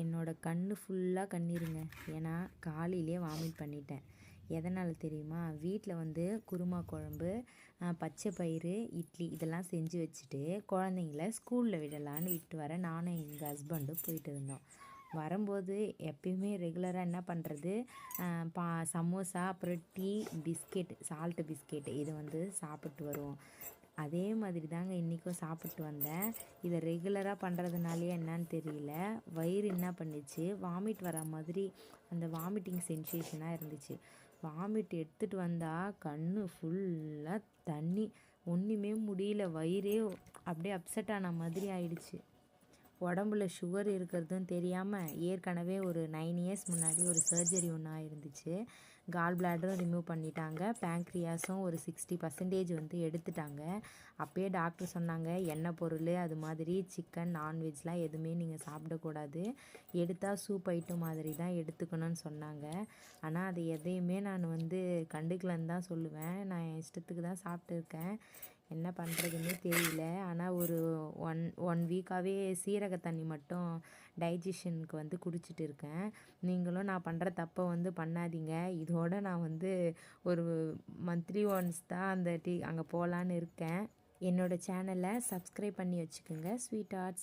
என்னோட கண்ணு ஃபுல்லாக கண்ணீருங்க. ஏன்னா காலையிலே வாமிட் பண்ணிட்டேன். எதனால் தெரியுமா? வீட்டில் வந்து குருமா குழம்பு, பச்சை பயிறு, இட்லி இதெல்லாம் செஞ்சு வச்சுட்டு குழந்தைங்கள ஸ்கூலில் விடலான்னு விட்டு வர நானும் எங்கள் ஹஸ்பண்டும் போயிட்டு இருந்தோம். வரும்போது எப்பயுமே ரெகுலராக என்ன பண்ணுறது, சமோசா, அப்புறம் டீ, பிஸ்கெட், சால்ட்டு பிஸ்கெட் இது வந்து சாப்பிட்டு வருவோம். அதே மாதிரி தாங்க இன்றைக்கும் சாப்பிட்டு வந்தேன். இதை ரெகுலராக பண்ணுறதுனாலே என்னன்னு தெரியல, வயிறு என்ன பண்ணிச்சு, வாமிட் வர மாதிரி அந்த வாமிட்டிங் சென்சேஷனாக இருந்துச்சு. வாமிட் எடுத்துகிட்டு வந்தால் கண்ணு ஃபுல்லாக தண்ணி, ஒன்றுமே முடியல. வயிறே அப்படியே அப்செட் ஆன மாதிரி ஆயிடுச்சு. உடம்புல சுகர் இருக்கிறதும் தெரியாமல் ஏற்கனவே ஒரு 9 இயர்ஸ் முன்னாடி ஒரு சர்ஜரி ஒன்று ஆயிருந்துச்சு. கால் பிளாடரும் ரிமூவ் பண்ணிட்டாங்க. பேங்க்ரியாஸும் ஒரு 60% வந்து எடுத்துட்டாங்க. அப்போயே டாக்டர் சொன்னாங்க, எண்ணெய் பொருள் அது மாதிரி சிக்கன், நான்வெஜ்லாம் எதுவுமே நீங்கள் சாப்பிடக்கூடாது, எடுத்தால் சூப் ஐட்டம் மாதிரி தான் எடுத்துக்கணும்னு சொன்னாங்க. ஆனால் அது எதையுமே நான் வந்து கண்டுக்கலன்னு தான் சொல்லுவேன். நான் என் இஷ்டத்துக்கு தான் சாப்பிட்டுருக்கேன். என்ன பண்ணுறதுன்னே தெரியல. ஆனால் ஒரு ஒன் வீக்காகவே சீரக தண்ணி மட்டும் டைஜஷனுக்கு வந்து குடிச்சிட்டு இருக்கேன். நீங்களும் நான் பண்ணுற தப்பை வந்து பண்ணாதீங்க. இதோட நான் வந்து ஒரு மந்த்லி ஒன்ஸ் தான் அந்த அங்கே போகலான்னு இருக்கேன். என்னோடய சேனலை சப்ஸ்கிரைப் பண்ணி வச்சுக்கோங்க. Sweet arts.